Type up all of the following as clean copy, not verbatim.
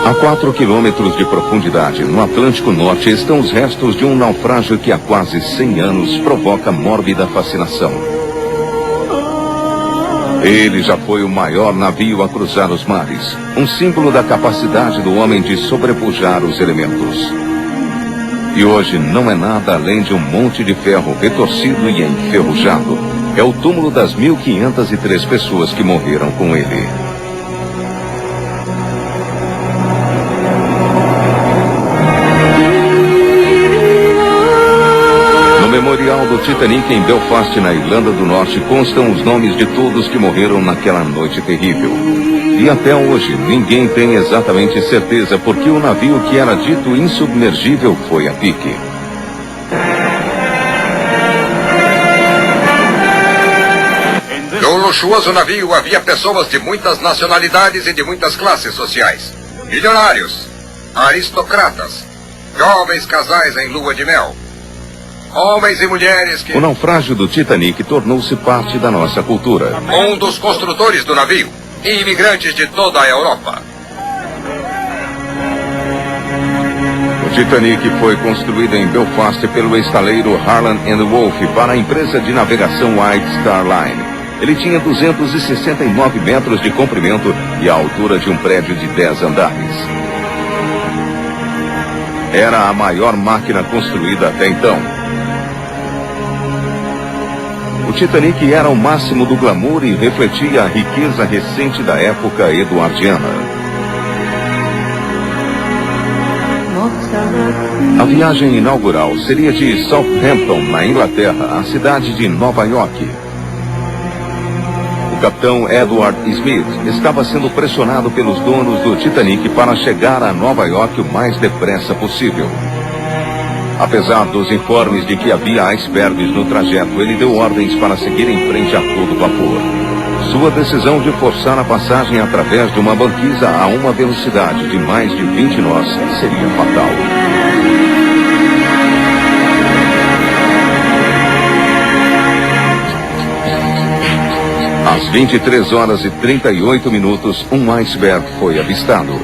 A 4 quilômetros de profundidade, no Atlântico Norte, estão os restos de um naufrágio que há quase 100 anos provoca mórbida fascinação. Ele já foi o maior navio a cruzar os mares, um símbolo da capacidade do homem de sobrepujar os elementos. E hoje não é nada além de um monte de ferro retorcido e enferrujado. É o túmulo das 1.503 pessoas que morreram com ele. No memorial do Titanic em Belfast, na Irlanda do Norte, constam os nomes de todos que morreram naquela noite terrível. E até hoje, ninguém tem exatamente certeza porque o navio que era dito insubmergível foi a pique. No luxuoso navio havia pessoas de muitas nacionalidades e de muitas classes sociais. Milionários, aristocratas, jovens casais em lua de mel, homens e mulheres que... O naufrágio do Titanic tornou-se parte da nossa cultura. Um dos construtores do navio e imigrantes de toda a Europa. O Titanic foi construído em Belfast pelo estaleiro Harland & Wolff para a empresa de navegação White Star Line. Ele tinha 269 metros de comprimento e a altura de um prédio de 10 andares. Era a maior máquina construída até então. O Titanic era o máximo do glamour e refletia a riqueza recente da época eduardiana. A viagem inaugural seria de Southampton, na Inglaterra, à cidade de Nova York. O capitão Edward Smith estava sendo pressionado pelos donos do Titanic para chegar a Nova York o mais depressa possível. Apesar dos informes de que havia icebergs no trajeto, ele deu ordens para seguir em frente a todo vapor. Sua decisão de forçar a passagem através de uma banquisa a uma velocidade de mais de 20 nós seria fatal. Às 23 horas e 38 minutos, um iceberg foi avistado.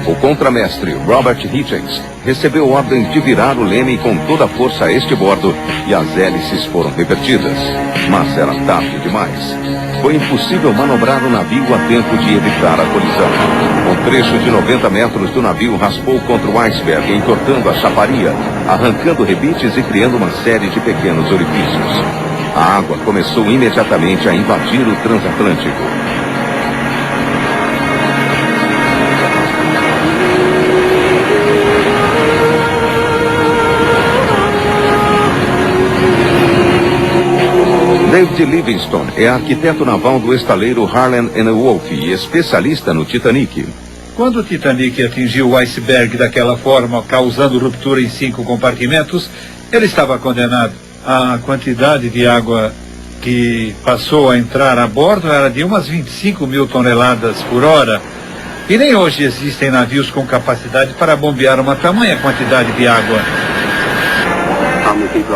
O contramestre Robert Hitchens recebeu ordens de virar o leme com toda a força a este bordo e as hélices foram revertidas. Mas era tarde demais. Foi impossível manobrar o navio a tempo de evitar a colisão. Um trecho de 90 metros do navio raspou contra o iceberg, entortando a chaparia, arrancando rebites e criando uma série de pequenos orifícios. A água começou imediatamente a invadir o transatlântico. David Livingstone é arquiteto naval do estaleiro Harland & Wolff e especialista no Titanic. Quando o Titanic atingiu o iceberg daquela forma, causando ruptura em 5 compartimentos, ele estava condenado. A quantidade de água que passou a entrar a bordo era de umas 25 mil toneladas por hora. E nem hoje existem navios com capacidade para bombear uma tamanha quantidade de água.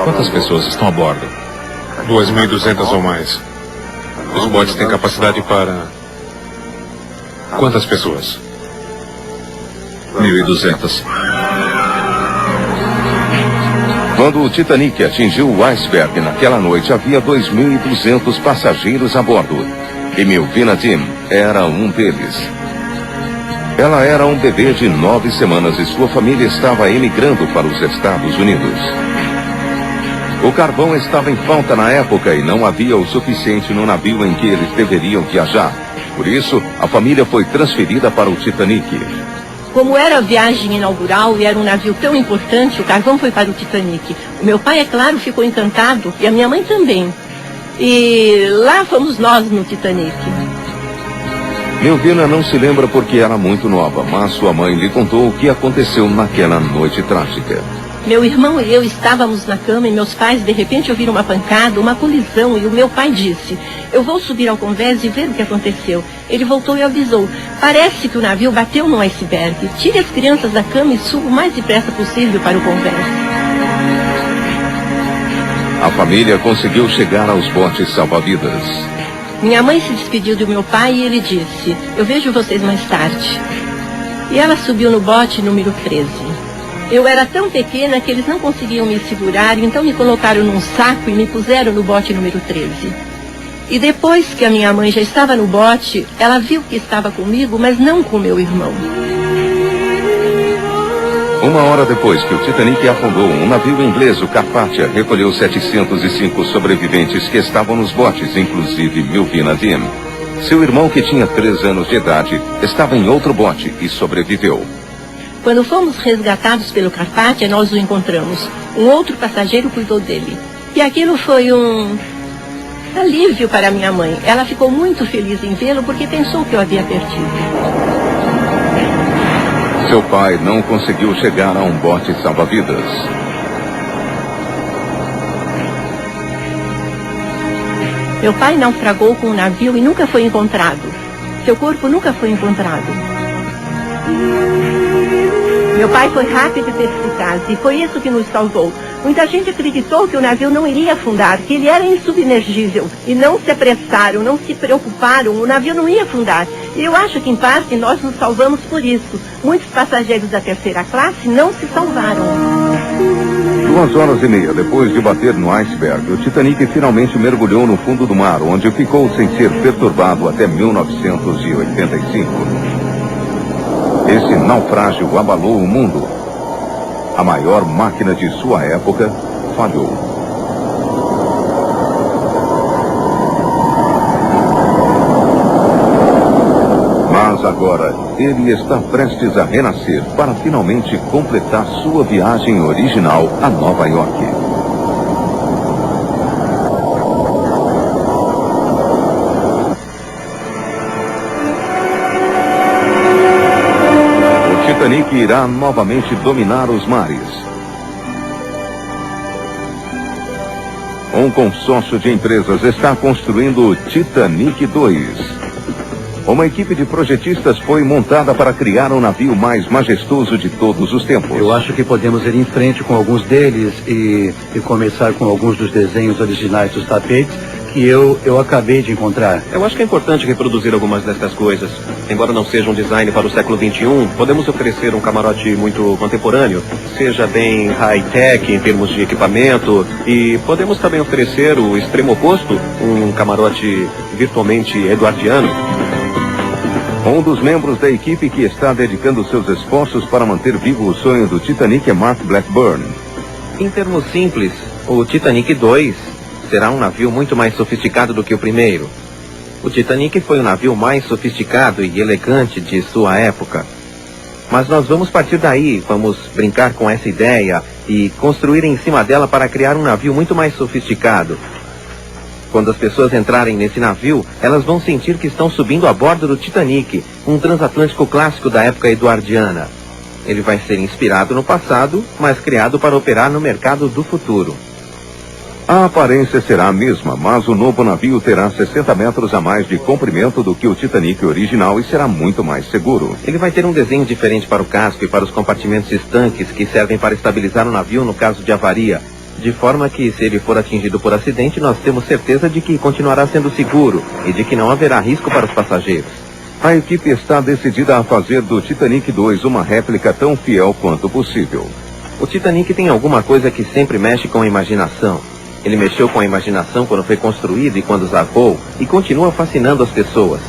Quantas pessoas estão a bordo? 2.200 ou mais. Os botes têm capacidade para... Quantas pessoas? 1.200. Quando o Titanic atingiu o iceberg naquela noite, havia 2.200 passageiros a bordo. E Milvina Dean era um deles. Ela era um bebê de 9 semanas e sua família estava emigrando para os Estados Unidos. O carvão estava em falta na época e não havia o suficiente no navio em que eles deveriam viajar. Por isso, a família foi transferida para o Titanic. Como era a viagem inaugural e era um navio tão importante, o carvão foi para o Titanic. O meu pai, é claro, ficou encantado e a minha mãe também. E lá fomos nós no Titanic. Milvina não se lembra porque era muito nova, mas sua mãe lhe contou o que aconteceu naquela noite trágica. Meu irmão e eu estávamos na cama e meus pais de repente ouviram uma pancada, uma colisão, e o meu pai disse: eu vou subir ao convés e ver o que aconteceu. Ele voltou e avisou: parece que o navio bateu no iceberg. Tire as crianças da cama e suba o mais depressa possível para o convés. A família conseguiu chegar aos botes salva-vidas. Minha mãe se despediu do meu pai e ele disse: eu vejo vocês mais tarde. e ela subiu no bote número 13. Eu era tão pequena que eles não conseguiam me segurar, então me colocaram num saco e me puseram no bote número 13. E depois que a minha mãe já estava no bote, ela viu que estava comigo, mas não com meu irmão. Uma hora depois que o Titanic afundou, um navio inglês, o Carpathia, recolheu 705 sobreviventes que estavam nos botes, inclusive Milvina Dean. Seu irmão, que tinha 3 anos de idade, estava em outro bote e sobreviveu. Quando fomos resgatados pelo Carpathia, nós o encontramos. Um outro passageiro cuidou dele. E aquilo foi um alívio para minha mãe. Ela ficou muito feliz em vê-lo porque pensou que eu havia perdido. Seu pai não conseguiu chegar a um bote salva-vidas. Meu pai naufragou com um navio e nunca foi encontrado. Seu corpo nunca foi encontrado. Meu pai foi rápido e perspicaz e foi isso que nos salvou. Muita gente acreditou que o navio não iria afundar, que ele era insubmergível. E não se apressaram, não se preocuparam, o navio não ia afundar. E eu acho que, em parte, nós nos salvamos por isso. Muitos passageiros da terceira classe não se salvaram. 2h30 depois de bater no iceberg, o Titanic finalmente mergulhou no fundo do mar, onde ficou sem ser perturbado até 1985. Esse naufrágio abalou o mundo. A maior máquina de sua época falhou. Mas agora, ele está prestes a renascer para finalmente completar sua viagem original a Nova York. O Titanic irá novamente dominar os mares. Um consórcio de empresas está construindo o Titanic 2. Uma equipe de projetistas foi montada para criar um navio mais majestoso de todos os tempos. Eu acho que podemos ir em frente com alguns deles e começar com alguns dos desenhos originais dos tapetes que eu acabei de encontrar. Eu acho que é importante reproduzir algumas dessas coisas. Embora não seja um design para o século XXI, podemos oferecer um camarote muito contemporâneo, seja bem high-tech em termos de equipamento, e podemos também oferecer o extremo oposto, um camarote virtualmente eduardiano. Um dos membros da equipe que está dedicando seus esforços para manter vivo o sonho do Titanic é Mark Blackburn. Em termos simples, o Titanic 2 será um navio muito mais sofisticado do que o primeiro. O Titanic foi o navio mais sofisticado e elegante de sua época. Mas nós vamos partir daí, vamos brincar com essa ideia e construir em cima dela para criar um navio muito mais sofisticado. Quando as pessoas entrarem nesse navio, elas vão sentir que estão subindo a bordo do Titanic, um transatlântico clássico da época eduardiana. Ele vai ser inspirado no passado, mas criado para operar no mercado do futuro. A aparência será a mesma, mas o novo navio terá 60 metros a mais de comprimento do que o Titanic original e será muito mais seguro. Ele vai ter um desenho diferente para o casco e para os compartimentos estanques que servem para estabilizar o navio no caso de avaria. De forma que, se ele for atingido por acidente, nós temos certeza de que continuará sendo seguro e de que não haverá risco para os passageiros. A equipe está decidida a fazer do Titanic 2 uma réplica tão fiel quanto possível. O Titanic tem alguma coisa que sempre mexe com a imaginação. Ele mexeu com a imaginação quando foi construído e quando zarpou, e continua fascinando as pessoas.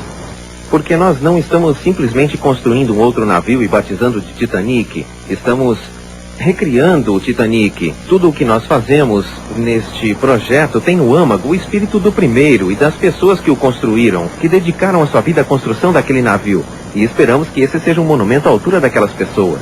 Porque nós não estamos simplesmente construindo um outro navio e batizando de Titanic. Estamos recriando o Titanic. Tudo o que nós fazemos neste projeto tem no âmago o espírito do primeiro e das pessoas que o construíram, que dedicaram a sua vida à construção daquele navio. E esperamos que esse seja um monumento à altura daquelas pessoas.